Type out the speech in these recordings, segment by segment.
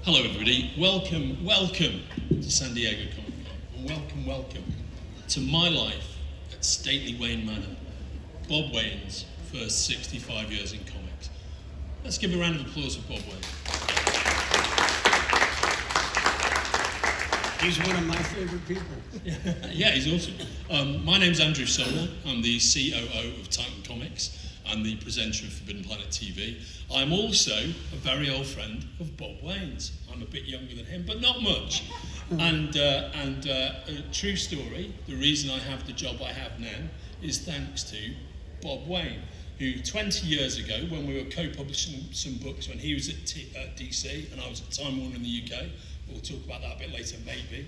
Hello everybody, welcome to San Diego Comic-Con, and welcome to my life at stately Wayne Manor, Bob Wayne's first 65 years in comics. Let's give a round of applause for Bob Wayne. He's one of my favorite people. Yeah, he's awesome. My name's Andrew Sumner. I'm the COO of Titan Comics and the presenter of Forbidden Planet TV. I'm also a very old friend of Bob Wayne's. I'm a bit younger than him, but not much. And a true story, the reason I have the job I have now is thanks to Bob Wayne, who 20 years ago, when we were co-publishing some books, when he was at DC and I was at Time Warner in the UK, we'll talk about that a bit later maybe,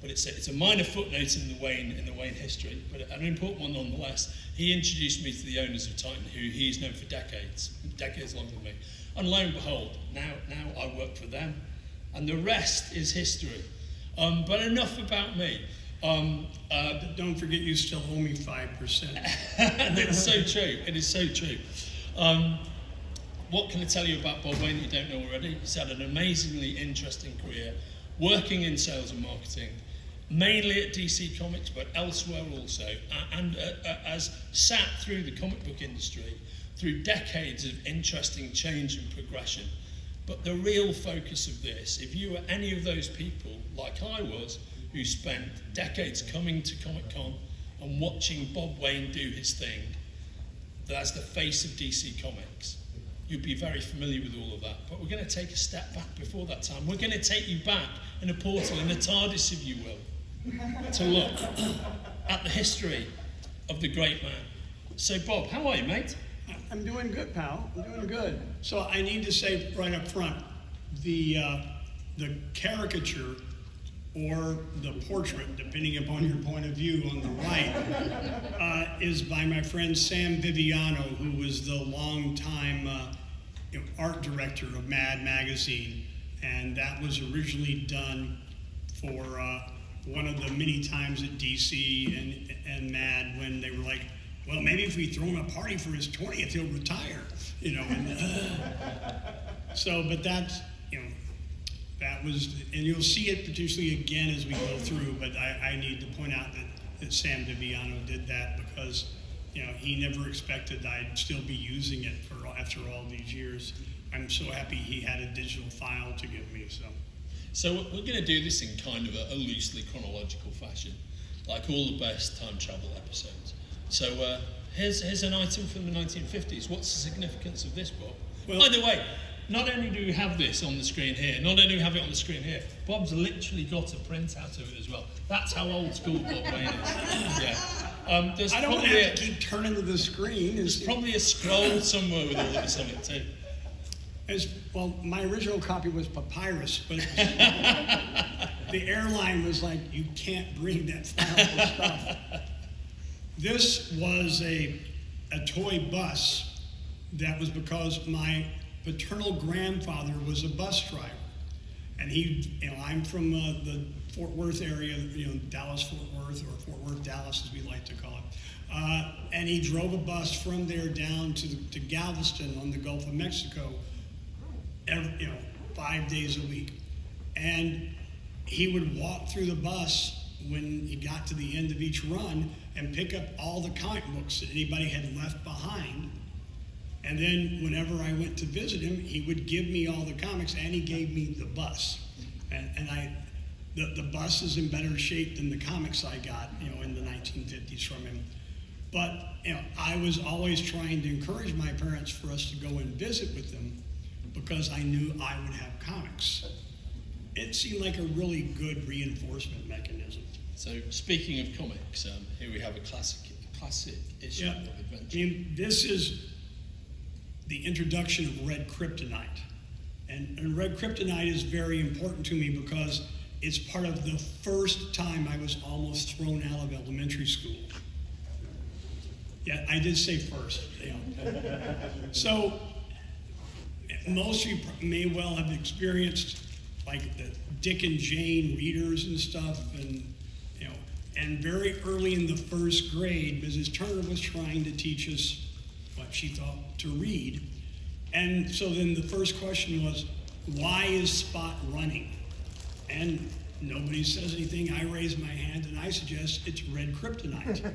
but it's a minor footnote in the Wayne history, but an important one nonetheless. He introduced me to the owners of Titan, who he's known for decades longer than me. And lo and behold, now I work for them, and the rest is history. But enough about me. Don't forget, you still owe me 5%. It's so true. It is so true. What can I tell you about Bob Wayne that you don't know already? He's had an amazingly interesting career, working in sales and marketing, mainly at DC Comics, but elsewhere also, and has sat through the comic book industry through decades of interesting change and progression. But the real focus of this, if you were any of those people, like I was, who spent decades coming to Comic-Con and watching Bob Wayne do his thing, as the face of DC Comics, you'd be very familiar with all of that. But we're going to take a step back before that time. We're going to take you back in a portal, in a TARDIS, if you will, to look at the history of the great man. So, Bob, how are you, mate? I'm doing good, pal. I'm doing good. So I need to say right up front, the caricature or the portrait, depending upon your point of view, on the right, is by my friend Sam Viviano, who was the longtime art director of Mad Magazine, and that was originally done for one of the many times at DC and Mad when they were like, well, maybe if we throw him a party for his 20th, he'll retire, So, but that's, that was, and you'll see it potentially again as we go through, but I need to point out that Sam Viviano did that because, he never expected I'd still be using it after all these years. I'm so happy he had a digital file to give me, So we're going to do this in kind of a loosely chronological fashion, like all the best time travel episodes. So here's an item from the 1950s. What's the significance of this, Bob? Well, by the way, not only do we have this on the screen here, Bob's literally got a printout of it as well. That's how old school Bob Wayne is. Yeah. I don't want to have to keep turning to the screen. There's probably a scroll somewhere with all of this on it too. Well, my original copy was papyrus, but the airline was like, you can't bring that flammable stuff. This was a toy bus that was because my paternal grandfather was a bus driver. And I'm from the Fort Worth area, Dallas, Fort Worth, or Fort Worth, Dallas, as we like to call it. And he drove a bus from there down to Galveston on the Gulf of Mexico, 5 days a week. And he would walk through the bus when he got to the end of each run and pick up all the comic books that anybody had left behind. And then whenever I went to visit him, he would give me all the comics, and he gave me the bus. And the bus is in better shape than the comics I got, in the 1950s from him. But, I was always trying to encourage my parents for us to go and visit with them because I knew I would have comics. It seemed like a really good reinforcement mechanism. So speaking of comics, here we have a classic issue of Adventure. This is the introduction of Red Kryptonite. And Red Kryptonite is very important to me because it's part of the first time I was almost thrown out of elementary school. Yeah, I did say first. So most of you may well have experienced like the Dick and Jane readers and stuff, and very early in the first grade, Mrs. Turner was trying to teach us what she thought to read. And so then the first question was, why is Spot running? And nobody says anything. I raise my hand and I suggest it's red kryptonite.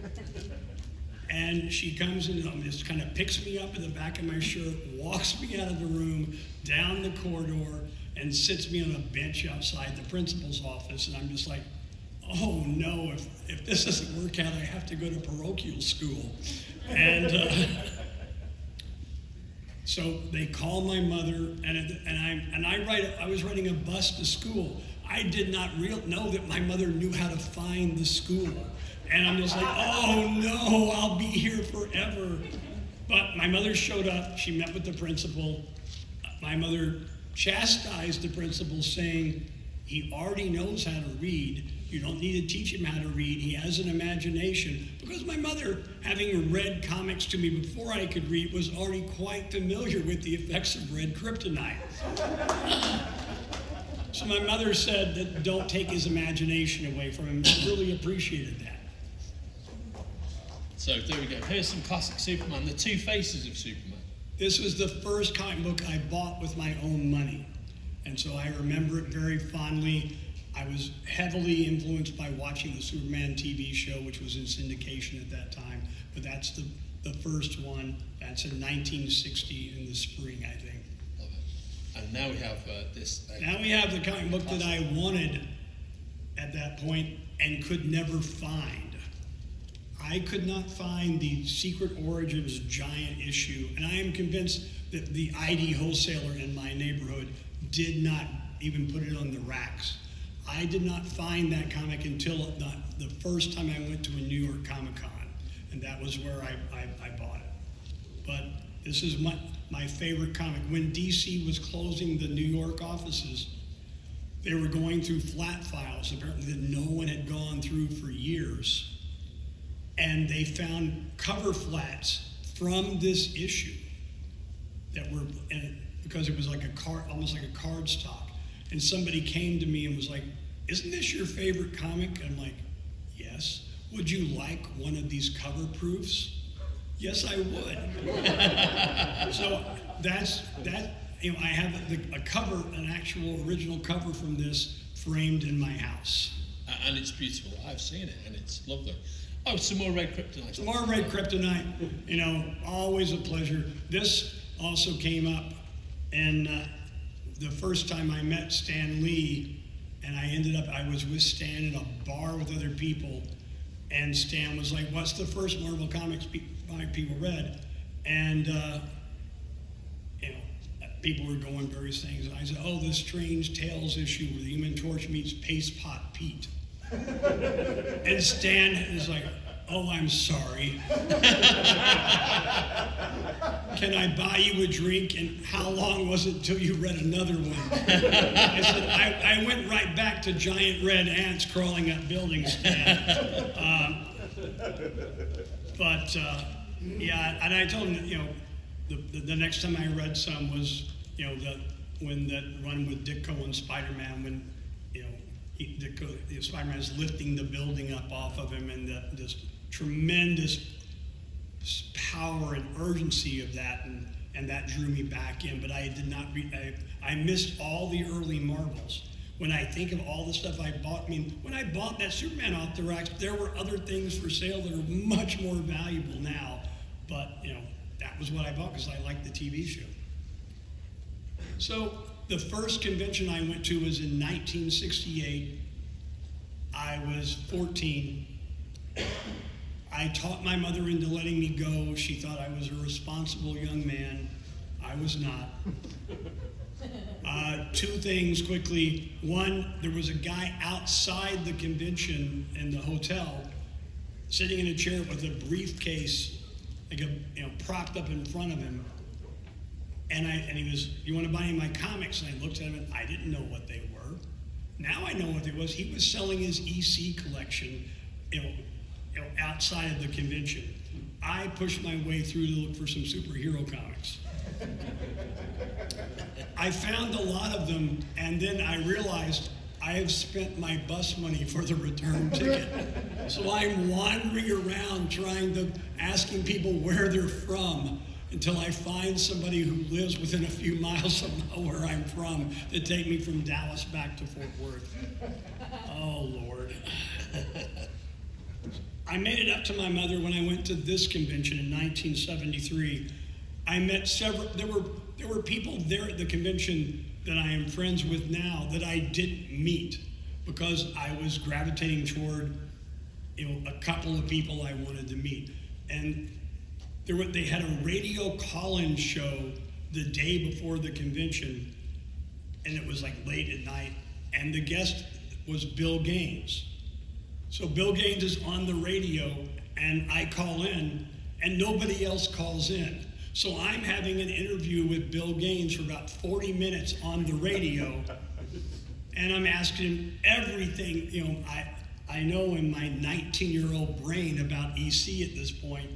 And she comes in and just kind of picks me up in the back of my shirt, walks me out of the room, down the corridor, and sits me on a bench outside the principal's office. And I'm just like, oh no, if this doesn't work out, I have to go to parochial school. And so they call my mother, and I was riding a bus to school. I did not know that my mother knew how to find the school. And I'm just like, oh no, I'll be here forever. But my mother showed up, she met with the principal. My mother chastised the principal saying, he already knows how to read. You don't need to teach him how to read. He has an imagination. Because my mother, having read comics to me before I could read, was already quite familiar with the effects of red kryptonite. So my mother said that don't take his imagination away from him. I really appreciated that. So there we go. Here's some classic Superman, the two faces of Superman. This was the first comic book I bought with my own money. And so I remember it very fondly. I was heavily influenced by watching the Superman TV show, which was in syndication at that time. But that's the first one. That's in 1960 in the spring, I think. Love it. And now we have this. Now we have the comic book that I wanted at that point and could never find. I could not find the Secret Origins giant issue, and I am convinced that the ID wholesaler in my neighborhood did not even put it on the racks. I did not find that comic until the first time I went to a New York Comic-Con, and that was where I bought it. But this is my favorite comic. When DC was closing the New York offices, they were going through flat files, apparently that no one had gone through for years. And they found cover flats from this issue that were, because it was like almost like a card stock. And somebody came to me and was like, isn't this your favorite comic? And I'm like, yes. Would you like one of these cover proofs? Yes, I would. So that, I have a cover, an actual original cover from this framed in my house. And it's beautiful. I've seen it and it's lovely. Oh, some more red kryptonite. Some more red kryptonite, always a pleasure. This also came up, and the first time I met Stan Lee, and I was with Stan in a bar with other people, and Stan was like, what's the first Marvel comic people read? And, people were going various things, and I said, oh, the Strange Tales issue where the Human Torch meets Paste Pot Pete. And Stan is like, oh, I'm sorry. Can I buy you a drink? And how long was it until you read another one? I said, I went right back to giant red ants crawling up buildings, Stan. Yeah, and I told him, the next time I read some was, when that run with Ditko and Spider-Man, when, Spider-Man is lifting the building up off of him, and this tremendous power and urgency of that, and that drew me back in. But I did not read. I missed all the early Marvels. When I think of all the stuff I bought, when I bought that Superman off the racks, there were other things for sale that are much more valuable now. But that was what I bought because I liked the TV show. So the first convention I went to was in 1968. I was 14. I talked my mother into letting me go. She thought I was a responsible young man. I was not. Two things quickly. One, there was a guy outside the convention in the hotel sitting in a chair with a briefcase, propped up in front of him. And he was, you want to buy any of my comics? And I looked at him and I didn't know what they were. Now I know what they was. He was selling his EC collection, outside of the convention. I pushed my way through to look for some superhero comics. I found a lot of them, and then I realized I have spent my bus money for the return ticket. So I'm wandering around asking people where they're from. until I find somebody who lives within a few miles of where I'm from to take me from Dallas back to Fort Worth. Oh, Lord. I made it up to my mother when I went to this convention in 1973. I met several, there were people there at the convention that I am friends with now that I didn't meet because I was gravitating toward, a couple of people I wanted to meet. And they had a radio call-in show the day before the convention, and it was like late at night, and the guest was Bill Gaines. So Bill Gaines is on the radio, and I call in, and nobody else calls in. So I'm having an interview with Bill Gaines for about 40 minutes on the radio, and I'm asking him everything, I know in my 19-year-old brain about EC at this point.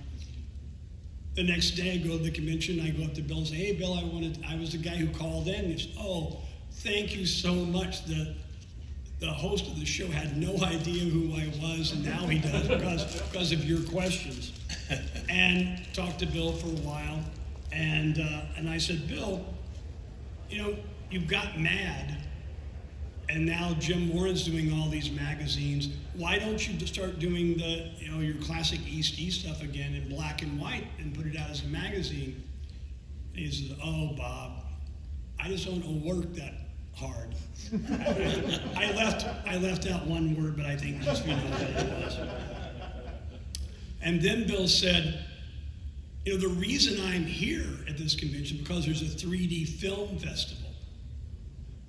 The next day I go to the convention, I go up to Bill and say, hey Bill, I was the guy who called in. He said, oh, thank you so much. The host of the show had no idea who I was, and now he does because of your questions. And talked to Bill for a while, and I said, Bill, you've got Mad, and now Jim Warren's doing all these magazines. Why don't you start doing your classic East stuff again in black and white and put it out as a magazine? And he says, oh, Bob, I just don't work that hard. I left out one word, but I think most of you know what it was. And then Bill said, the reason I'm here at this convention because there's a 3D film festival.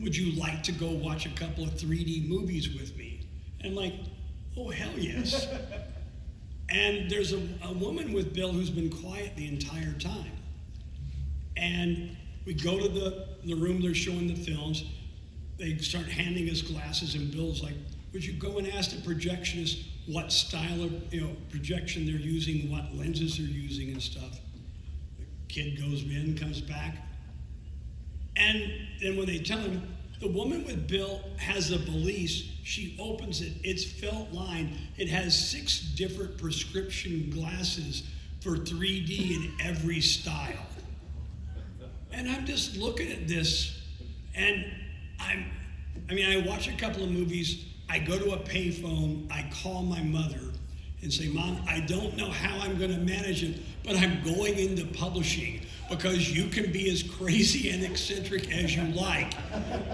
Would you like to go watch a couple of 3D movies with me? And I'm like, oh, hell yes. And there's a woman with Bill who's been quiet the entire time. And we go to the room they're showing the films. They start handing us glasses, and Bill's like, would you go and ask the projectionist what style of projection they're using, what lenses they're using and stuff? The kid goes in, comes back. And then when they tell him, the woman with Bill has a valise, she opens it, it's felt lined. It has 6 different prescription glasses for 3D in every style. And I'm just looking at this, and I watch a couple of movies, I go to a payphone, I call my mother and say, Mom, I don't know how I'm gonna manage it, but I'm going into publishing because you can be as crazy and eccentric as you like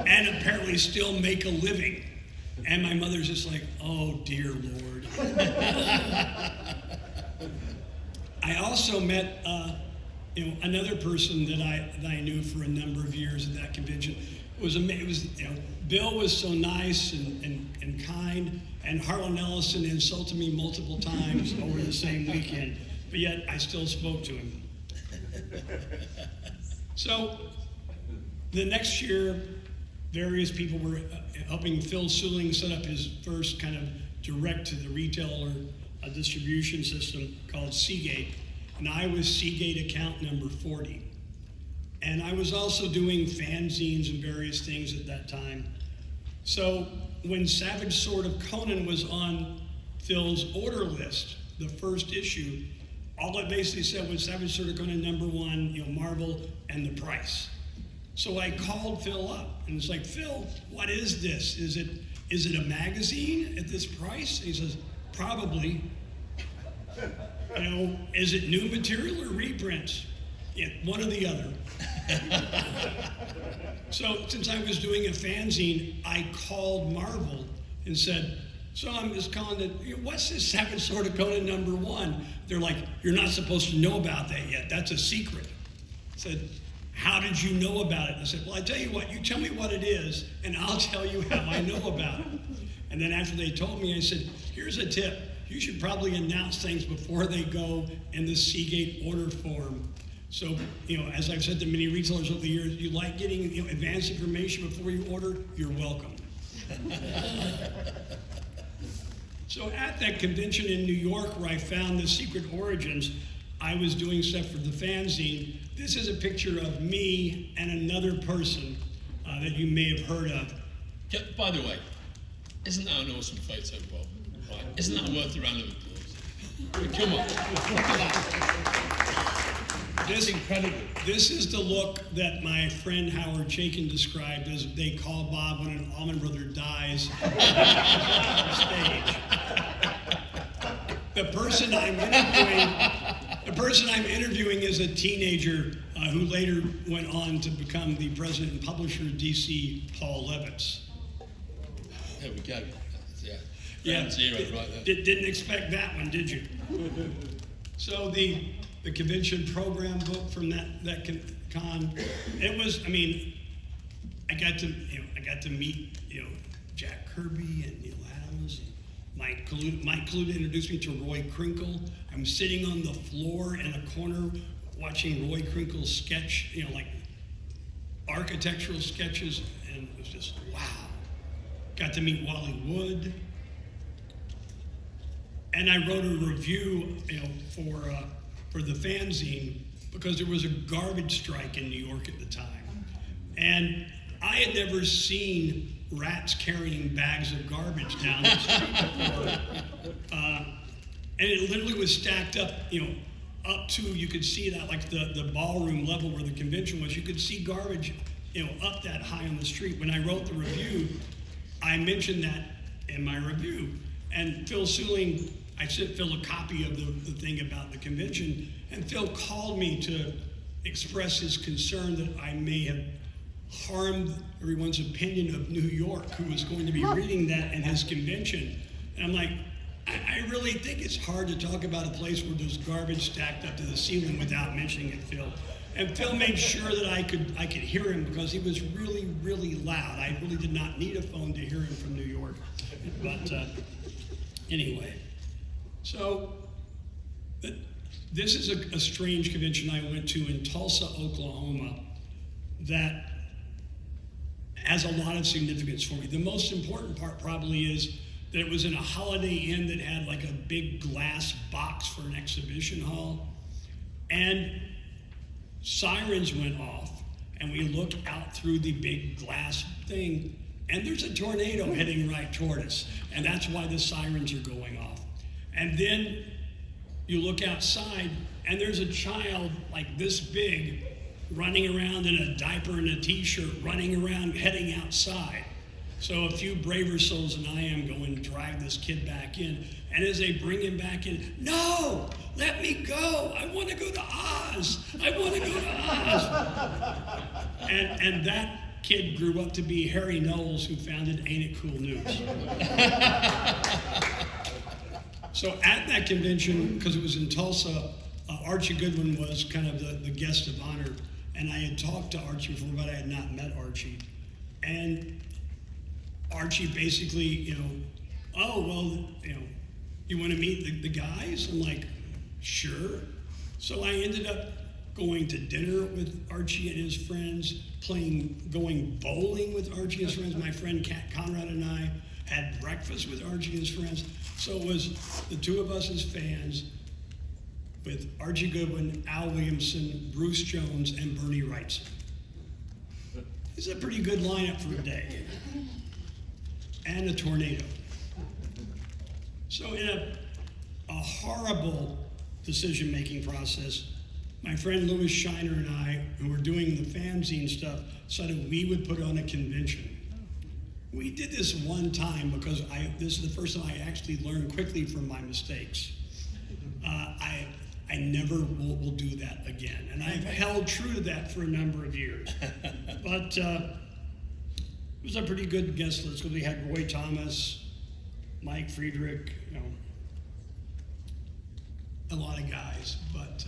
and apparently still make a living. And my mother's just like, oh dear Lord. I also met another person that I knew for a number of years at that convention. Bill was so nice and kind, and Harlan Ellison insulted me multiple times over the same weekend, but yet I still spoke to him. So the next year, various people were helping Phil Suling set up his first kind of direct to the retailer distribution system called Seagate, and I was Seagate account number 40. And I was also doing fanzines and various things at that time. So when Savage Sword of Conan was on Phil's order list, the first issue, all it basically said was Savage Sword of Conan #1, Marvel, and the price. So I called Phil up, and it's like, Phil, what is this? Is it a magazine at this price? And he says, probably. Is it new material or reprints? Yeah, one or the other. So since I was doing a fanzine, I called Marvel and said, so I'm just calling it, what's this Savage Sword of Conan #1? They're like, you're not supposed to know about that yet. That's a secret. I said, how did you know about it? I said, well, I tell you what, you tell me what it is, and I'll tell you how I know about it. And then after they told me, I said, here's a tip. You should probably announce things before they go in the Seagate order form. So, as I've said to many retailers over the years, you like getting advanced information before you order, you're welcome. So at that convention in New York where I found the Secret Origins, I was doing stuff for the fanzine. This is a picture of me and another person that you may have heard of. Yeah, by the way, isn't that an awesome photo, Bob? Right. Isn't that worth a round of applause? Come on. Look at that. That's incredible. This is the look that my friend Howard Chaykin described as they call Bob when an Allman Brother dies on stage. The person I'm interviewing is a teenager who later went on to become the president and publisher of DC, Paul Levitz. There we go. Yeah. Yeah, Zero right there. Didn't expect that one, did you? So the convention program book from that con, it was. I mean, I got to meet Jack Kirby and Neil Adams. And Mike Kaluta introduced me to Roy Krinkle. I'm sitting on the floor in a corner watching Roy Krinkle sketch, like architectural sketches, and it was just wow. Got to meet Wally Wood. And I wrote a review, for the fanzine because there was a garbage strike in New York at the time. And I had never seen rats carrying bags of garbage down the street before. And it literally was stacked up, up to, you could see it at like the ballroom level where the convention was. You could see garbage, up that high on the street. When I wrote the review, I mentioned that in my review. And Phil Suling, I sent Phil a copy of the thing about the convention, and Phil called me to express his concern that I may have harmed everyone's opinion of New York who was going to be reading that in his convention. And I'm like, I really think it's hard to talk about a place where there's garbage stacked up to the ceiling without mentioning it, Phil. And Phil made sure that I could hear him because he was really, really loud. I really did not need a phone to hear him from New York. But anyway, so this is a strange convention I went to in Tulsa, Oklahoma, that has a lot of significance for me. The most important part probably is that it was in a Holiday Inn that had like a big glass box for an exhibition hall. And sirens went off, and we looked out through the big glass thing, and there's a tornado heading right toward us, and that's why the sirens are going off. And then you look outside, and there's a child like this big running around in a diaper and a t-shirt, running around, heading outside. So a few braver souls than I am go and drive this kid back in. And as they bring him back in, no, let me go. I want to go to Oz. I want to go to Oz. And that kid grew up to be Harry Knowles, who founded Ain't It Cool News. So at that convention, because it was in Tulsa, Archie Goodwin was kind of the guest of honor. And I had talked to Archie before, but I had not met Archie. And Archie basically, oh, well, you want to meet the guys? I'm like, sure. So I ended up going to dinner with Archie and his friends, going bowling with Archie and his friends. My friend Kat Conrad and I had breakfast with Archie and his friends. So it was the two of us as fans with Archie Goodwin, Al Williamson, Bruce Jones, and Bernie Wrightson. It's a pretty good lineup for a day. And a tornado. So in a horrible decision-making process, my friend Louis Shiner and I, who were doing the fanzine stuff, decided we would put on a convention. We did this one time because this is the first time I actually learned quickly from my mistakes. I never will do that again. And I've held true to that for a number of years. But it was a pretty good guest list because we had Roy Thomas, Mike Friedrich, a lot of guys. But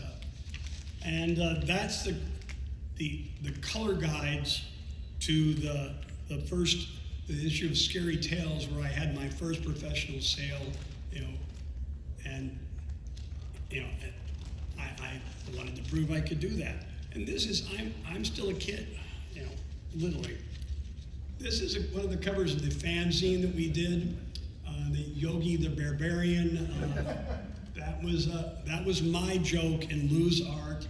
that's the color guides to the issue of Scary Tales, where I had my first professional sale, and I wanted to prove I could do that. And this is I'm still a kid, literally. This is one of the covers of the fanzine that we did, the Yogi the Barbarian. That was my joke in Lou's art.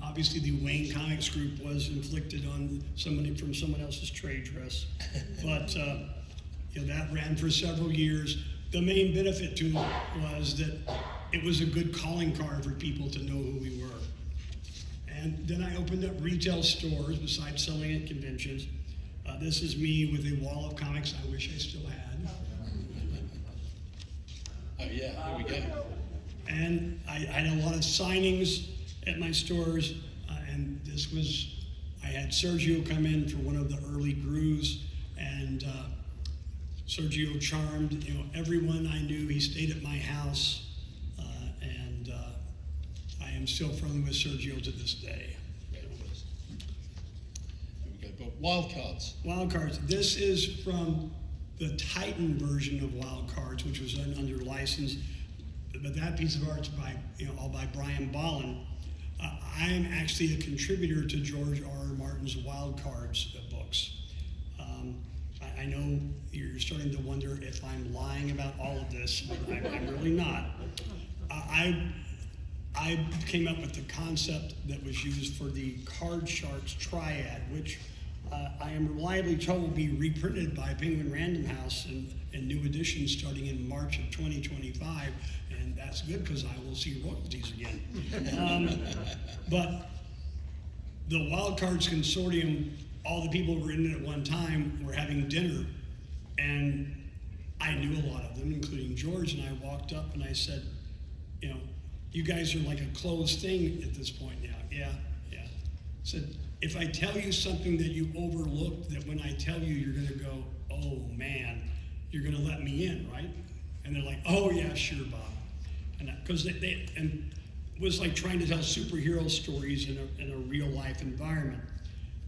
Obviously, the Wayne Comics group was inflicted on somebody from someone else's trade dress, but that ran for several years. The main benefit to it was that it was a good calling card for people to know who we were. then I opened up retail stores besides selling at conventions. This is me with a wall of comics I wish I still had. Oh yeah, here we go. And I had a lot of signings at my stores, and I had Sergio come in for one of the early grooves, and Sergio charmed, everyone I knew. He stayed at my house, and I am still friendly with Sergio to this day. Here we go, Bob. Wildcards. Wildcards. This is from the Titan version of Wildcards, which was done under license. But that piece of art's all by Brian Bolland. I am actually a contributor to George R.R. Martin's Wildcards books. I know you're starting to wonder if I'm lying about all of this, but I'm really not. I came up with the concept that was used for the Card Sharks Triad, which I am reliably told will be reprinted by Penguin Random House in new editions starting in March of 2025, and that's good because I will see royalties again. But the Wildcards Consortium, all the people who were in it at one time were having dinner, and I knew a lot of them, including George, and I walked up and I said, you guys are like a closed thing at this point now. Yeah. I said, if I tell you something that you overlooked, that when I tell you, you're gonna go, oh man, you're gonna let me in, right? And they're like, oh yeah, sure, Bob. And because they was like trying to tell superhero stories in a real life environment.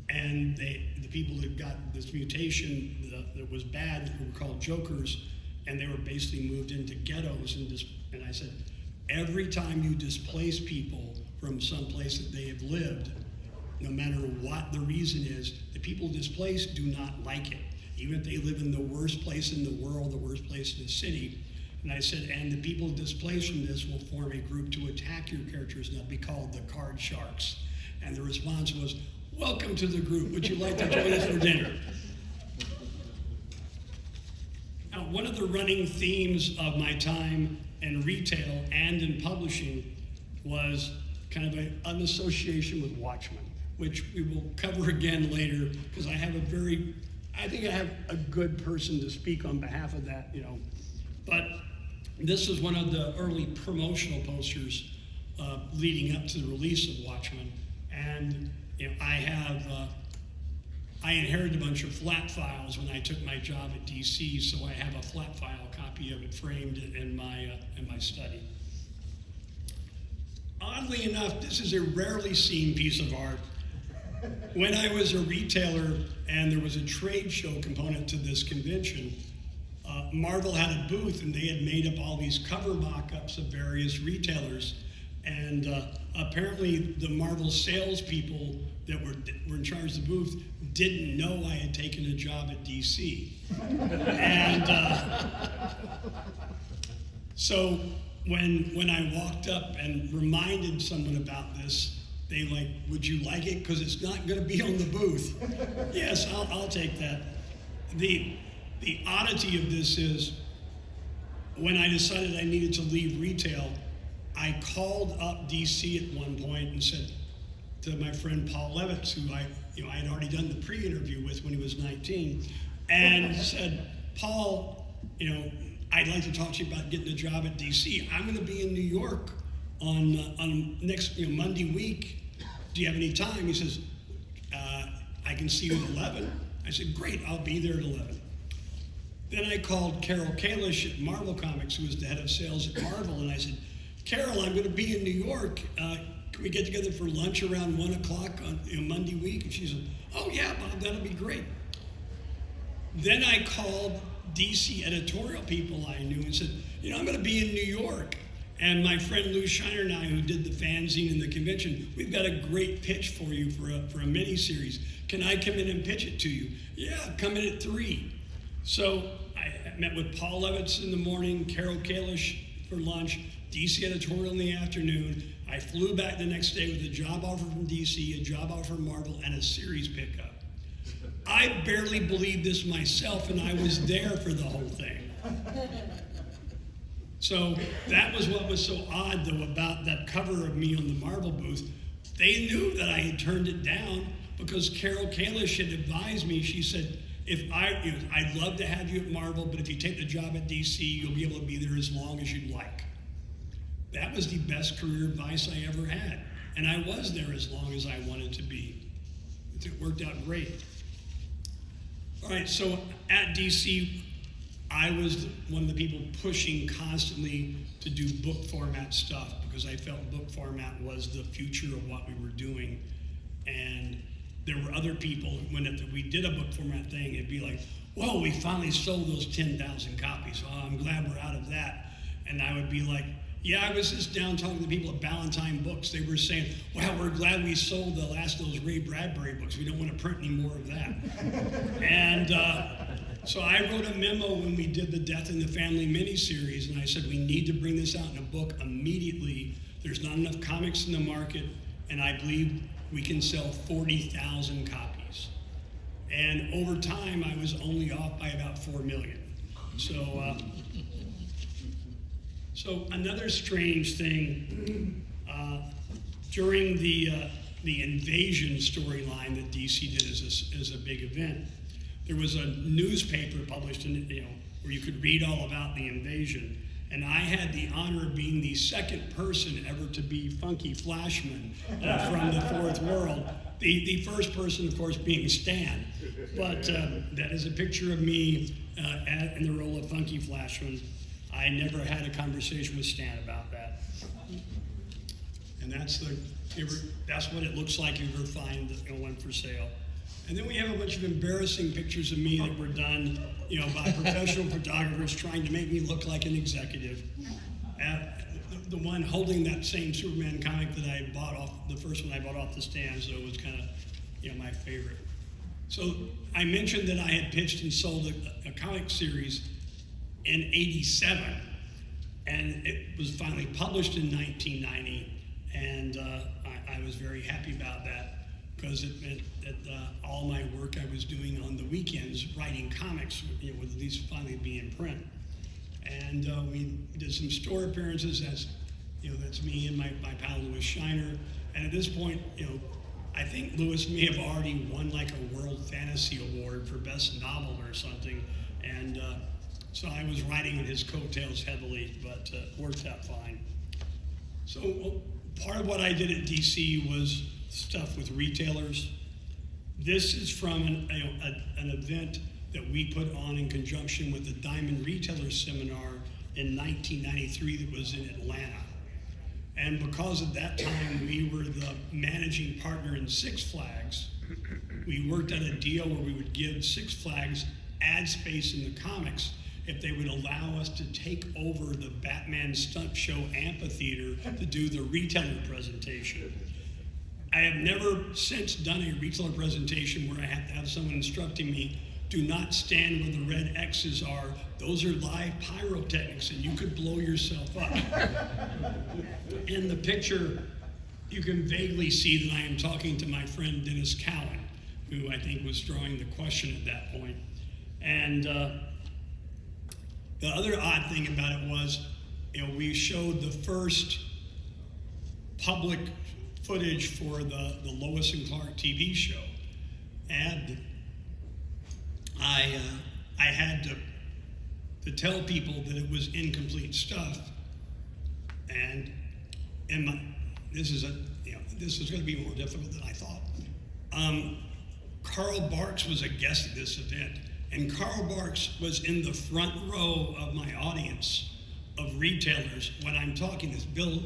And the people that got this mutation that was bad, who were called jokers, and they were basically moved into ghettos. And I said, every time you displace people from some place that they have lived, no matter what the reason is, the people displaced do not like it. Even if they live in the worst place in the world, the worst place in the city. And I said, and the people displaced from this will form a group to attack your characters, and they'll be called the Card Sharks. And the response was, welcome to the group. Would you like to join us for dinner? Now, one of the running themes of my time in retail and in publishing was kind of an association with Watchmen, which we will cover again later, because I think I have a good person to speak on behalf of that, But this is one of the early promotional posters leading up to the release of Watchmen. And I inherited a bunch of flat files when I took my job at DC, so I have a flat file copy of it framed in my study. Oddly enough, this is a rarely seen piece of art. When I was a retailer and there was a trade show component to this convention, Marvel had a booth and they had made up all these cover mock-ups of various retailers. And apparently the Marvel salespeople that were in charge of the booth didn't know I had taken a job at DC. And so when I walked up and reminded someone about this, they like, would you like it? Because it's not going to be on the booth. Yes, I'll take that. The oddity of this is, when I decided I needed to leave retail, I called up DC at one point and said to my friend Paul Levitz, who I had already done the pre-interview with when he was 19, and said, Paul, I'd like to talk to you about getting a job at DC. I'm going to be in New York on next Monday week. Do you have any time? He says, I can see you at 11. I said, great, I'll be there at 11. Then I called Carol Kalish at Marvel Comics, who was the head of sales at Marvel, and I said, Carol, I'm going to be in New York. Can we get together for lunch around 1 o'clock on Monday week? And she said, oh yeah, Bob, that'll be great. Then I called DC editorial people I knew and said, I'm going to be in New York. And my friend Lou Shiner and I, who did the fanzine and the convention, we've got a great pitch for you for a mini-series. Can I come in and pitch it to you? Yeah, come in at 3. So I met with Paul Levitz in the morning, Carol Kalish for lunch, DC editorial in the afternoon. I flew back the next day with a job offer from DC, a job offer from Marvel, and a series pickup. I barely believed this myself, and I was there for the whole thing. So that was what was so odd, though, about that cover of me on the Marvel booth. they knew that I had turned it down because Carol Kalish had advised me. She said, I'd love to have you at Marvel, but if you take the job at DC, you'll be able to be there as long as you'd like. That was the best career advice I ever had. And I was there as long as I wanted to be. It worked out great. All right, so at DC, I was one of the people pushing constantly to do book format stuff because I felt book format was the future of what we were doing. And there were other people, when we did a book format thing, it'd be like, whoa, we finally sold those 10,000 copies. Oh, I'm glad we're out of that. And I would be like, yeah, I was just down talking to people at Ballantine Books. They were saying, wow, we're glad we sold the last of those Ray Bradbury books. We don't want to print any more of that. And so I wrote a memo when we did the Death in the Family miniseries, and I said, we need to bring this out in a book immediately. There's not enough comics in the market, and I believe we can sell 40,000 copies. And over time, I was only off by about 4 million. So another strange thing, during the invasion storyline that DC did as a big event, there was a newspaper published where you could read all about the invasion. And I had the honor of being the second person ever to be Funky Flashman from the Fourth World. The first person, of course, being Stan. But that is a picture of me in the role of Funky Flashman. I never had a conversation with Stan about that. And that's what it looks like if you ever find one for sale. And then we have a bunch of embarrassing pictures of me that were done, by professional photographers trying to make me look like an executive. The one holding that same Superman comic that I bought off, the first one I bought off the stand, so it was kind of, my favorite. So I mentioned that I had pitched and sold a comic series in '87, and it was finally published in 1990, and I was very happy about that because it meant that all my work I was doing on the weekends writing comics would at least finally be in print. And we did some store appearances. That's me and my pal Louis Shiner. And at this point, I think Louis may have already won like a World Fantasy Award for Best Novel or something. And so I was riding on his coattails heavily, but worked out fine. So part of what I did at DC was stuff with retailers. This is from an event that we put on in conjunction with the Diamond Retailer Seminar in 1993 that was in Atlanta. And because at that time we were the managing partner in Six Flags, we worked out a deal where we would give Six Flags ad space in the comics if they would allow us to take over the Batman Stunt Show amphitheater to do the retailer presentation. I have never since done a retailer presentation where I have to have someone instructing me, do not stand where the red X's are. Those are live pyrotechnics and you could blow yourself up. In the picture, you can vaguely see that I am talking to my friend Dennis Cowan, who I think was drawing the question at that point. And the other odd thing about it was, we showed the first public footage for the Lois and Clark TV show. And I had to tell people that it was incomplete stuff. And this is going to be more difficult than I thought. Carl Barks was a guest at this event, and Carl Barks was in the front row of my audience of retailers when I'm talking this. Bill,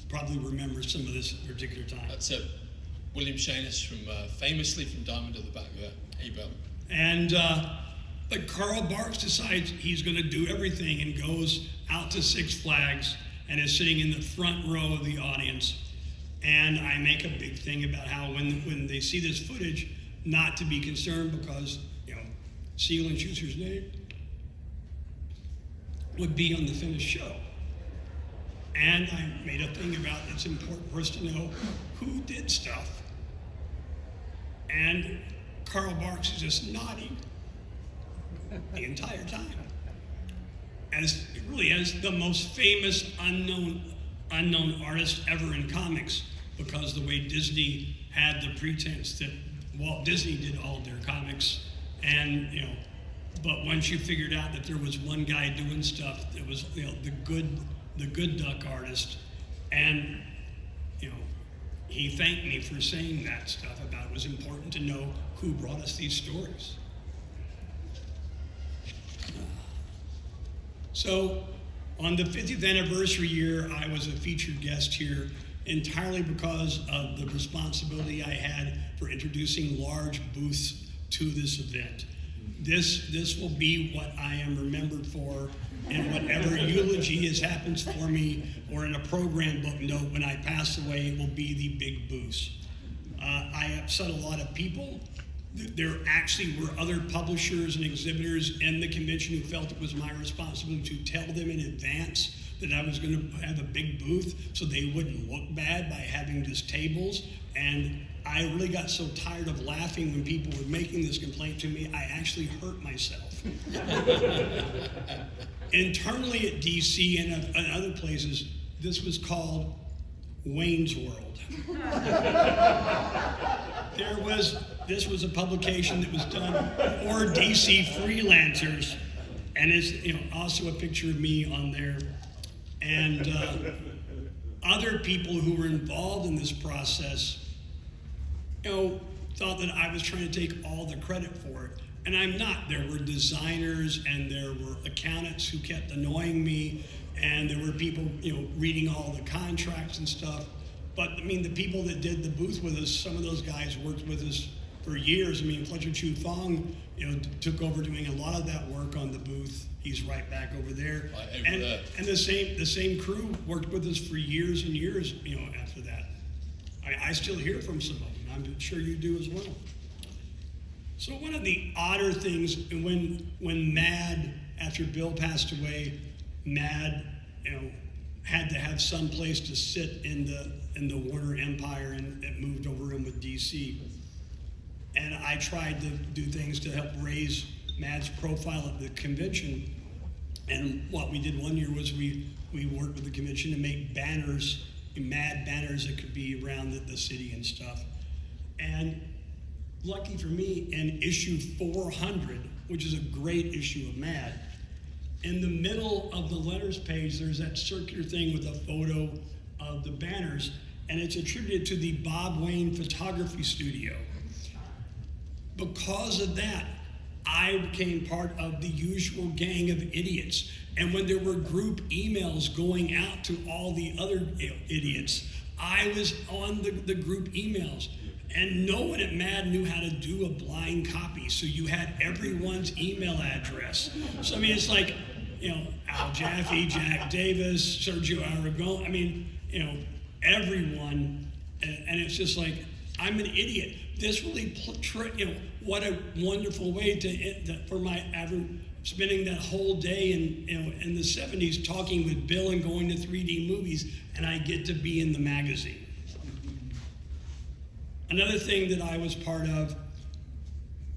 probably remembers some of this particular time. That's William Schanes famously from Diamond at the back there. Hey, Bill. And but Carl Barks decides he's going to do everything and goes out to Six Flags and is sitting in the front row of the audience. And I make a big thing about how when they see this footage, not to be concerned because Siegel and Schuster's name would be on the finished show. And I made a thing about it's important for us to know who did stuff. And Carl Barks is just nodding the entire time. As the most famous unknown artist ever in comics, because the way Disney had the pretense that Walt Disney did all of their comics, and but once you figured out that there was one guy doing stuff that was the good duck artist, and he thanked me for saying that stuff about it was important to know who brought us these stories. So on the 50th anniversary year, I was a featured guest here entirely because of the responsibility I had for introducing large booths to this event. This will be what I am remembered for, and whatever eulogy has happens for me, or in a program book note when I pass away, it will be the big booths. I upset a lot of people. There actually were other publishers and exhibitors in the convention who felt it was my responsibility to tell them in advance that I was going to have a big booth so they wouldn't look bad by having just tables. And I really got so tired of laughing when people were making this complaint to me, I actually hurt myself. Internally at DC and other places, this was called Wayne's World. This was a publication that was done for DC freelancers, and it's also a picture of me on there. And other people who were involved in this process, thought that I was trying to take all the credit for it, and I'm not. There were designers and there were accountants who kept annoying me, and there were people, reading all the contracts and stuff. But I mean, the people that did the booth with us, some of those guys worked with us for years. I mean, Fletcher Fong, took over doing a lot of that work on the booth. He's right back over there. And the same crew worked with us for years and years, after that. I still hear from some of them. I'm sure you do as well. So one of the odder things, when Mad, after Bill passed away, Mad, had to have some place to sit in the Warner Empire, and it moved over in with DC. And I tried to do things to help raise Mad's profile at the convention. And what we did one year was we worked with the convention to make banners, Mad banners that could be around the city and stuff. And lucky for me, in issue 400, which is a great issue of Mad, in the middle of the letters page, there's that circular thing with a photo of the banners, and it's attributed to the Bob Wayne Photography Studio. Because of that, I became part of the usual gang of idiots. And when there were group emails going out to all the other idiots, I was on the group emails. And no one at MAD knew how to do a blind copy, so you had everyone's email address. So I mean, it's like, Al Jaffe, Jack Davis, Sergio Aragon, everyone, and it's just like, I'm an idiot. This really, what a wonderful way for my spending that whole day in the 70s talking with Bill and going to 3D movies, and I get to be in the magazine. Another thing that I was part of,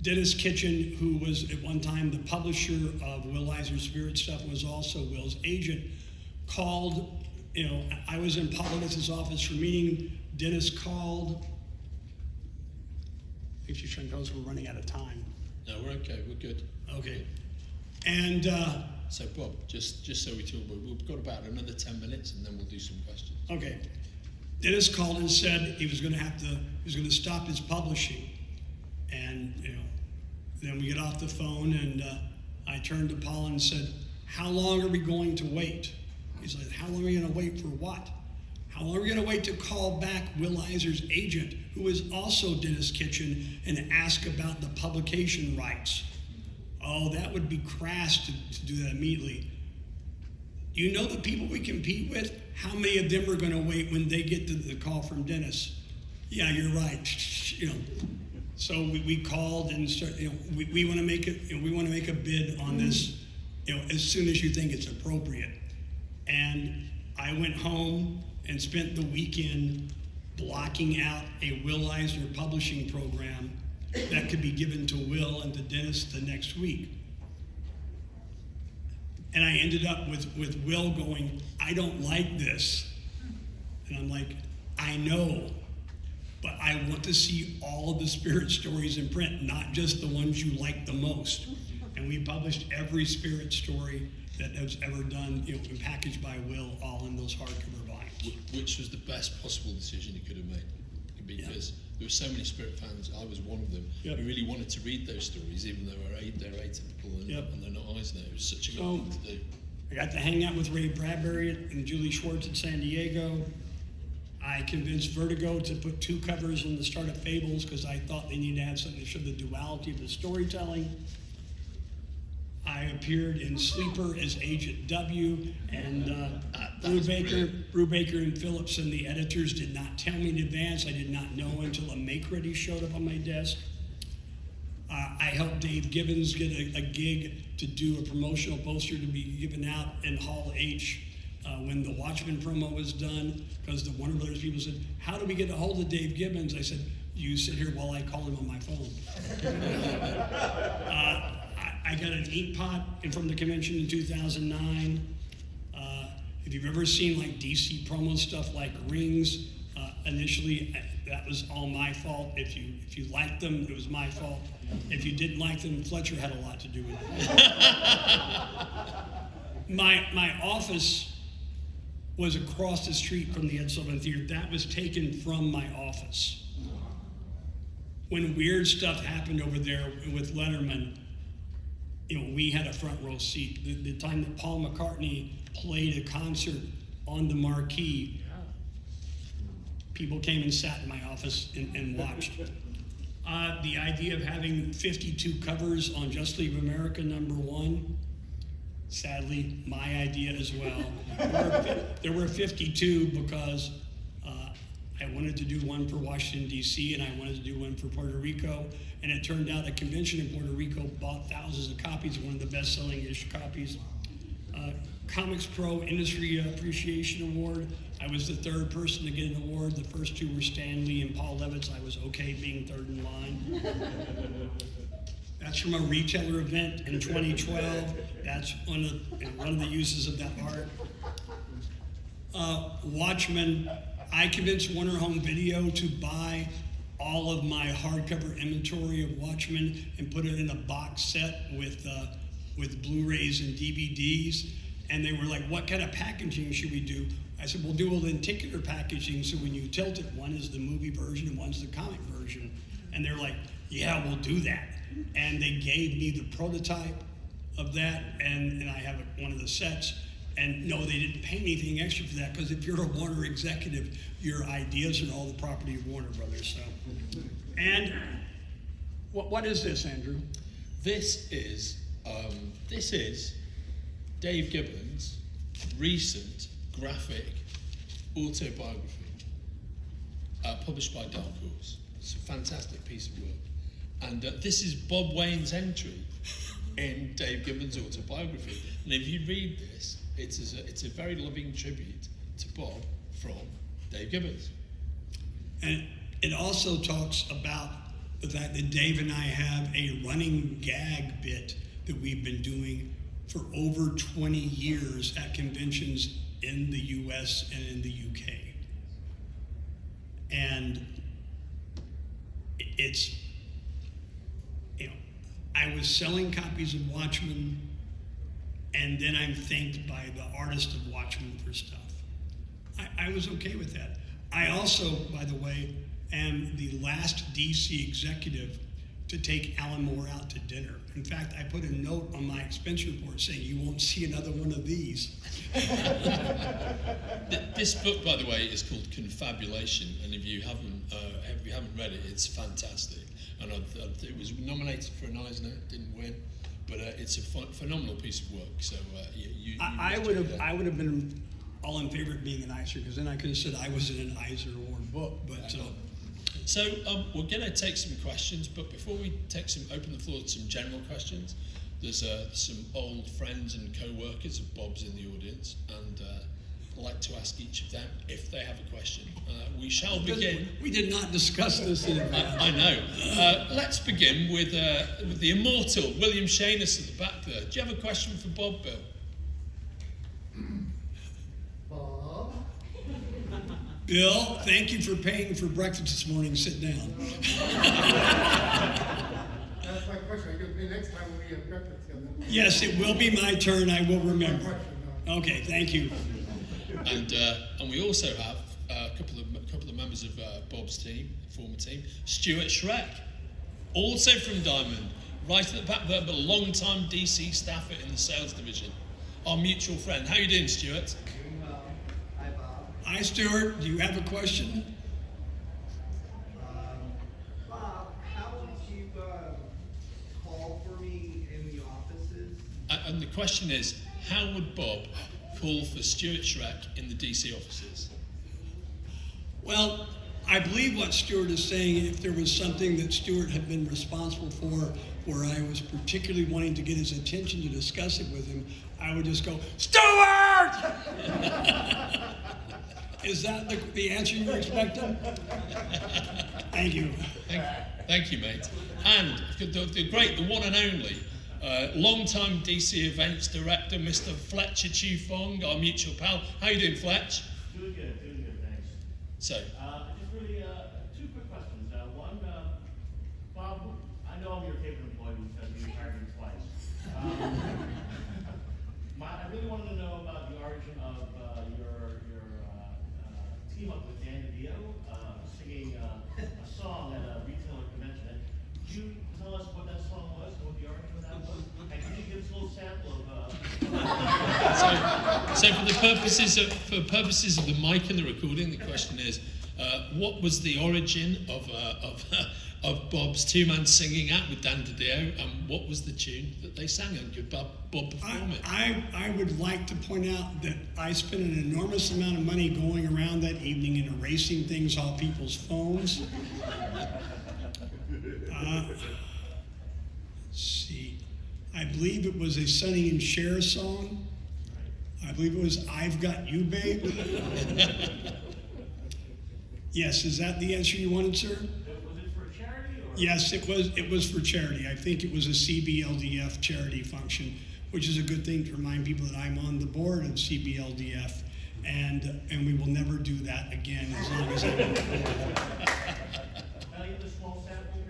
Dennis Kitchen, who was at one time the publisher of Will Eisner's Spirit stuff, was also Will's agent, called, I was in Paul Levitz's office for a meeting. Dennis called. I think she's trying to tell us we're running out of time. No, we're okay, we're good. Okay. And so Bob, just so we talk about, we've got about another 10 minutes and then we'll do some questions. Okay. Dennis called and said he was going to stop his publishing. And, then we get off the phone, and I turned to Paul and said, how long are we going to wait? He's like, how long are we going to wait for what? How long are we going to wait to call back Will Eisner's agent, who is also Dennis Kitchen, and ask about the publication rights? Oh, that would be crass to do that immediately. You know the people we compete with? How many of them are going to wait when they get the call from Dennis? Yeah, you're right. So we called and we want to make it. We want to make a bid on this, as soon as you think it's appropriate. And I went home and spent the weekend blocking out a Will Eisner publishing program that could be given to Will and to Dennis the next week. And I ended up with Will going, I don't like this. And I'm like, I know, but I want to see all of the Spirit stories in print, not just the ones you like the most. And we published every Spirit story that was ever done, and packaged by Will, all in those hardcover volumes. Which was the best possible decision you could have made, because there were so many Spirit fans. I was one of them who really wanted to read those stories, even though they're atypical and they're not Eisner. It was such a good thing to do. I got to hang out with Ray Bradbury and Julie Schwartz in San Diego. I convinced Vertigo to put 2 covers on the start of Fables because I thought they needed to have something to show the duality of the storytelling. I appeared in Sleeper as Agent W, and Brubaker and Phillips and the editors did not tell me in advance. I did not know until a make-ready showed up on my desk. I helped Dave Gibbons get a gig to do a promotional poster to be given out in Hall H when the Watchmen promo was done, because the Warner Brothers people said, "How do we get a hold of Dave Gibbons?" I said, "You sit here while I call him on my phone." I got an Inkpot from the convention in 2009. If you've ever seen like DC promo stuff like Rings, initially that was all my fault. If you liked them, it was my fault. If you didn't like them, Fletcher had a lot to do with it. My office was across the street from the Ed Sullivan Theater. That was taken from my office. When weird stuff happened over there with Letterman, we had a front row seat. The time that Paul McCartney played a concert on the marquee, people came and sat in my office and watched. The idea of having 52 covers on Just Leave America #1, sadly, my idea as well. There were 52 because I wanted to do one for Washington, D.C., and I wanted to do one for Puerto Rico. And it turned out a convention in Puerto Rico bought thousands of copies, one of the best-selling ish copies. Comics Pro Industry Appreciation Award. I was the 3rd person to get an award. The first 2 were Stan Lee and Paul Levitz. I was okay being 3rd in line. That's from a retailer event in 2012. That's one of the uses of that art. Watchmen. I convinced Warner Home Video to buy all of my hardcover inventory of Watchmen and put it in a box set with Blu-rays and DVDs. And they were like, "What kind of packaging should we do?" I said, "We'll do a lenticular packaging, so when you tilt it, one is the movie version and one's the comic version." And they're like, "Yeah, we'll do that." And they gave me the prototype of that, and I have one of the sets. And no, they didn't pay anything extra for that, because if you're a Warner executive, your ideas are all the property of Warner Brothers. So, and what is this, Andrew? This is Dave Gibbons' recent graphic autobiography, published by Dark Horse. It's a fantastic piece of work. And this is Bob Wayne's entry in Dave Gibbons' autobiography. And if you read this, it's a very loving tribute to Bob from Dave Gibbons. And it also talks about the fact that Dave and I have a running gag bit that we've been doing for over 20 years at conventions in the US and in the UK. And it's, I was selling copies of Watchmen, and then I'm thanked by the artist of Watchmen for stuff. I was okay with that. I also, by the way, am the last DC executive to take Alan Moore out to dinner. In fact, I put a note on my expense report saying, "You won't see another one of these." This book, by the way, is called Confabulation, and if you haven't read it, it's fantastic. And it was nominated for an Eisner, didn't win, but it's a phenomenal piece of work. So I would have been all in favor of being an Eisner, because then I could have said I was in an Eisner Award book. But so we're going to take some questions, but before we open the floor to some general questions, there's some old friends and co-workers of Bob's in the audience, and I'd like to ask each of them if they have a question. We shall begin. We did not discuss this in advance. I know. Let's begin with the immortal William Schanes at the back there. Do you have a question for Bob, Bill? Bob? Bill, thank you for paying for breakfast this morning. Sit down. That's my question. Are you going to pay next time when we have breakfast together? Yes, it will be my turn. I will remember. Okay, thank you. And we also have a couple of members of Bob's team, former team, Stuart Shreck, also from Diamond, right at the back there, but a long-time DC staffer in the sales division. Our mutual friend. How are you doing, Stuart? Doing well. Hi, Bob. Hi, Stuart. Do you have a question? Bob, how would you call for me in the offices? And the question is, how would Bob call for Stuart Shreck in the DC offices? Well, I believe what Stuart is saying, if there was something that Stuart had been responsible for, where I was particularly wanting to get his attention to discuss it with him, I would just go, Stuart! Is that the answer you were expecting? Thank you. Thank you, mate. And the one and only, long-time DC events director, Mr. Fletcher Fong, our mutual pal. How you doing, Fletch? Doing good, thanks. So, Just really two quick questions. One, Bob, I know I'm your favorite employee because you hired me twice. I really wanted to know about the origin of your team up with Dan DiDio, singing a song at a retailer convention. Could you tell us what that song was and what the origin of that was? And could you give us a little sample of? so for the purposes of the mic and the recording, the question is, what was the origin of Bob's two-man singing act with Dan DiDio, and what was the tune that they sang, and could Bob perform it? I would like to point out that I spent an enormous amount of money going around that evening and erasing things off people's phones. Let's see. I believe it was a Sonny and Cher song. I believe it was I've Got You, Babe. Yes, is that the answer you wanted, sir? Was it for charity or? Yes, it was for charity. I think it was a CBLDF charity function, which is a good thing to remind people that I'm on the board of CBLDF, and we will never do that again as long as I'm on the board. Can I get a small sample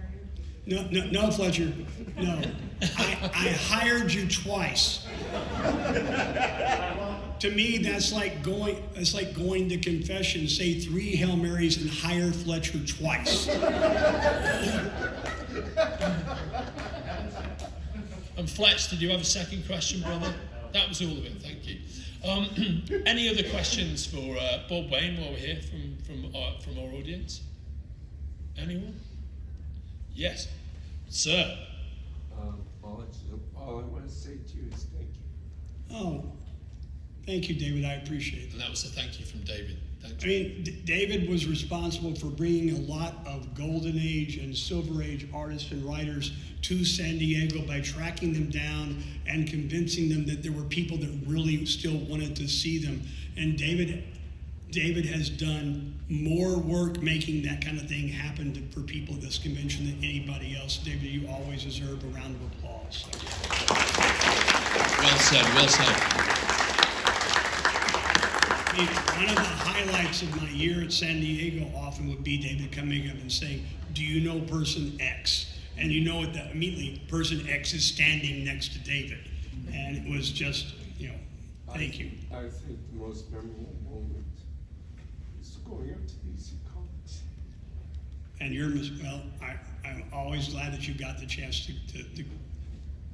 here? No, Fletcher, no. I hired you twice. To me, that's like going to confession, say 3 Hail Marys and hire Fletcher twice. And Fletch, did you have a second question, brother? That was all of it, thank you. Any other questions for Bob Wayne while we're here from our audience? Anyone? Yes, sir. All I want to say to you is thank you. Oh, thank you, David. I appreciate it. And that was a thank you from David. Thank I you. mean, David was responsible for bringing a lot of Golden Age and Silver Age artists and writers to San Diego by tracking them down and convincing them that there were people that really still wanted to see them. And David has done more work making that kind of thing happen for people at this convention than anybody else. David, you always deserve a round of applause. Well said, well said. One of the highlights of my year at San Diego often would be David coming up and saying, do you know person X? And you know that immediately person X is standing next to David. And it was just, thank you. I think the most memorable moment is going up to DC Comics. And I'm always glad that you got the chance to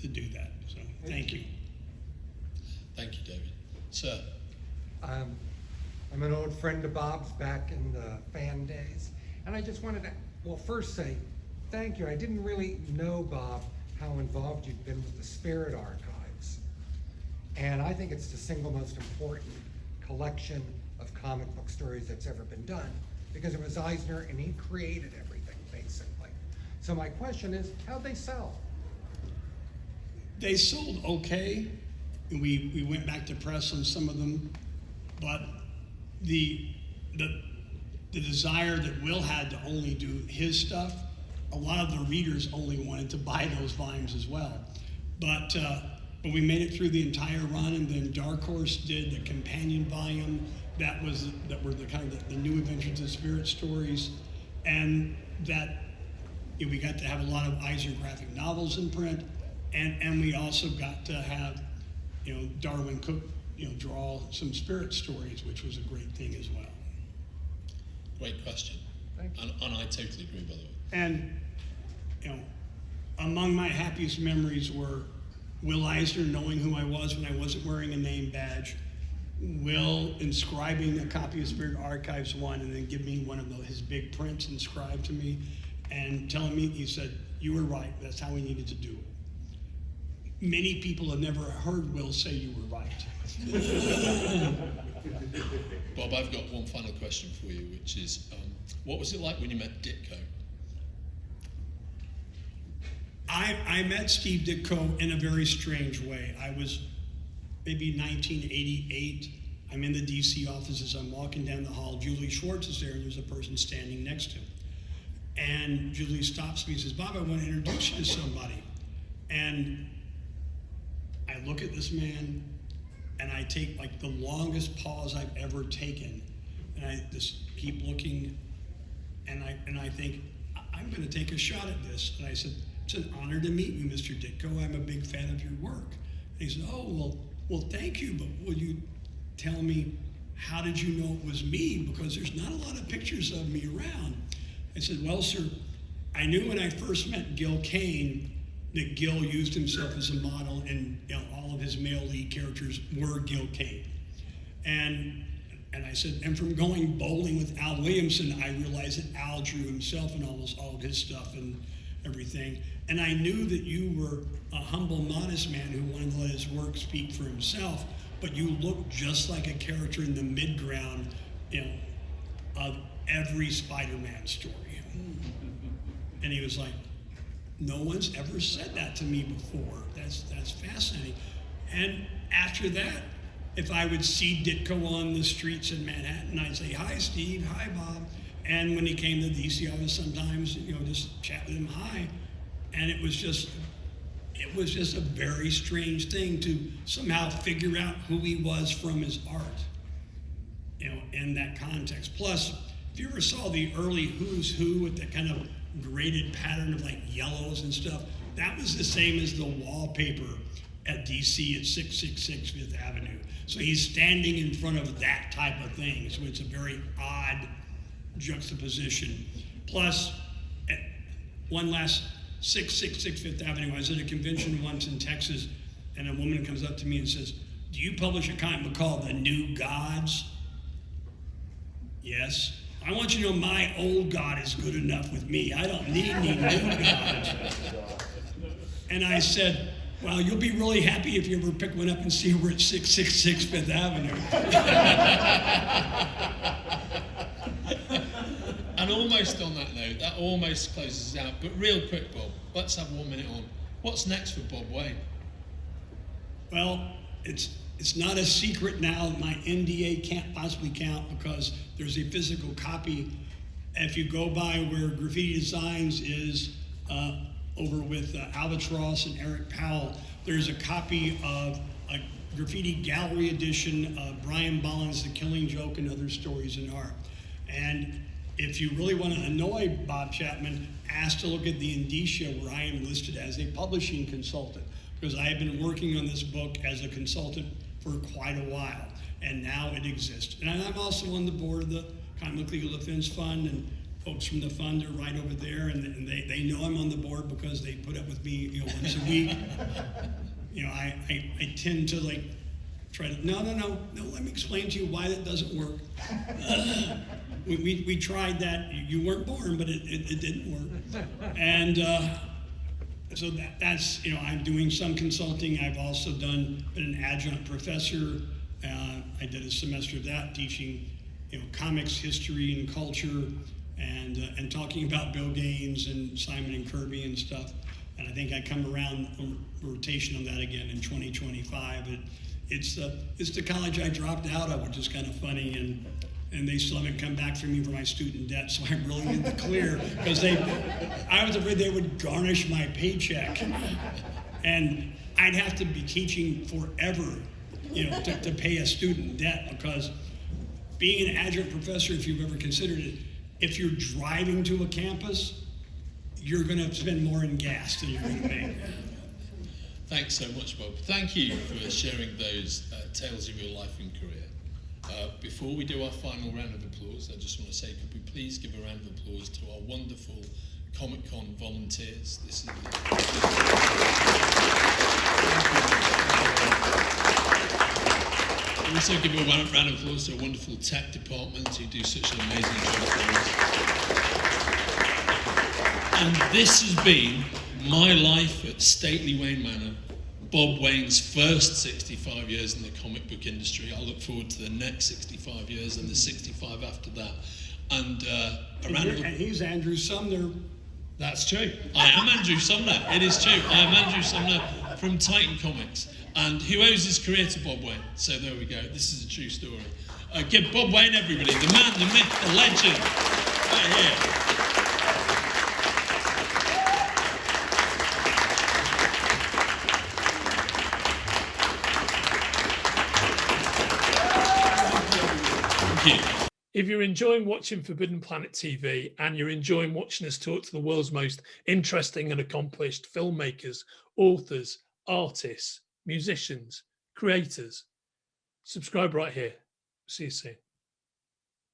do that. So thank you. Thank you, David. Sir. I'm an old friend of Bob's back in the fan days, and I just wanted to, first say thank you. I didn't really know, Bob, how involved you've been with the Spirit Archives, and I think it's the single most important collection of comic book stories that's ever been done, because it was Eisner, and he created everything, basically. So my question is, how'd they sell? They sold okay. We went back to press on some of them, but the desire that Will had to only do his stuff, a lot of the readers only wanted to buy those volumes as well. But we made it through the entire run, and then Dark Horse did the companion volume that were the kind of the new adventures of spirit stories, and that we got to have a lot of Eisner graphic novels in print, and we also got to have Darwin Cook draw some spirit stories, which was a great thing as well. Great question. Thank you. And I totally agree, by the way. And among my happiest memories were Will Eisner knowing who I was when I wasn't wearing a name badge, Will inscribing a copy of Spirit Archives 1 and then giving me one of his big prints inscribed to me and telling me, he said, "You were right, that's how we needed to do it." Many people have never heard Will say you were right. Bob, I've got one final question for you, which is, what was it like when you met Ditko? I met Steve Ditko in a very strange way. I was maybe 1988. I'm in the DC offices. I'm walking down the hall. Julie Schwartz is there, and there's a person standing next to him. And Julie stops me and says, "Bob, I want to introduce you to somebody." And I look at this man, and I take like the longest pause I've ever taken. And I just keep looking, and I think, I'm going to take a shot at this. And I said, "It's an honor to meet you, Mr. Ditko. I'm a big fan of your work." And he said, "Oh, well, thank you, but will you tell me, how did you know it was me? Because there's not a lot of pictures of me around." I said, "Well, sir, I knew when I first met Gil Kane that Gil used himself as a model, and all of his male lead characters were Gil Kane." And I said, and from going bowling with Al Williamson, I realized that Al drew himself in almost all of his stuff and everything. And I knew that you were a humble, modest man who wanted to let his work speak for himself, but you looked just like a character in the mid-ground, of every Spider-Man story. And he was like, "No one's ever said that to me before. That's fascinating." And after that, if I would see Ditko on the streets in Manhattan, I'd say, "Hi, Steve. Hi, Bob." And when he came to the DC office, sometimes just chat with him, "Hi." And it was just a very strange thing to somehow figure out who he was from his art, in that context. Plus, if you ever saw the early Who's Who with that kind of graded pattern of like yellows and stuff, that was the same as the wallpaper at DC at 666 Fifth Avenue. So he's standing in front of that type of thing. So it's a very odd juxtaposition. Plus, one last 666 Fifth Avenue, I was at a convention once in Texas, and a woman comes up to me and says, "Do you publish a comic book called The New Gods?" "Yes." "I want you to know my old God is good enough with me. I don't need any new gods." And I said, "Well, you'll be really happy if you ever pick one up and see we're at 666 Fifth Avenue." And almost on that note, that almost closes us out. But real quick, Bob, let's have 1 minute on. What's next for Bob Wayne? Well, it's not a secret now. My NDA can't possibly count because there's a physical copy. If you go by where Graffiti Designs is, over with Albatross and Eric Powell, there's a copy of a graffiti gallery edition of Brian Bolland's The Killing Joke and Other Stories in Art. And if you really want to annoy Bob Chapman, ask to look at the indicia where I am listed as a publishing consultant, because I have been working on this book as a consultant for quite a while, and now it exists. And I'm also on the board of the Comic Book Legal Defense Fund, and folks from the fund are right over there, and they know I'm on the board because they put up with me once a week. I tend to try to, no, let me explain to you why that doesn't work. We tried that. You weren't born, but it didn't work. And so that's, I'm doing some consulting. I've also been an adjunct professor. I did a semester of that teaching, comics history and culture, and talking about Bill Gaines and Simon and Kirby and stuff. And I think I come around on rotation on that again in 2025. It's the college I dropped out of, which is kind of funny, and they still haven't come back for me for my student debt, so I'm really in the clear, because I was afraid they would garnish my paycheck, and I'd have to be teaching forever, to pay a student debt, because being an adjunct professor, if you've ever considered it, if you're driving to a campus, you're going to spend more in gas than you're going to make. Thanks so much, Bob. Thank you for sharing those tales of your life and career. Before we do our final round of applause, I just want to say, could we please give a round of applause to our wonderful Comic-Con volunteers? This is we also give a round of applause to a wonderful tech department who do such an amazing job for us. And this has been my life at Stately Wayne Manor, Bob Wayne's first 65 years in the comic book industry. I look forward to the next 65 years and the 65 after that. And And he's Andrew Sumner. That's true. I am Andrew Sumner. It is true. I am Andrew Sumner from Titan Comics. And who owes his career to Bob Wayne? So there we go. This is a true story. Give Bob Wayne, everybody. The man, the myth, the legend. Right here. If you're enjoying watching Forbidden Planet TV and you're enjoying watching us talk to the world's most interesting and accomplished filmmakers, authors, artists, musicians, creators, subscribe right here. See you soon.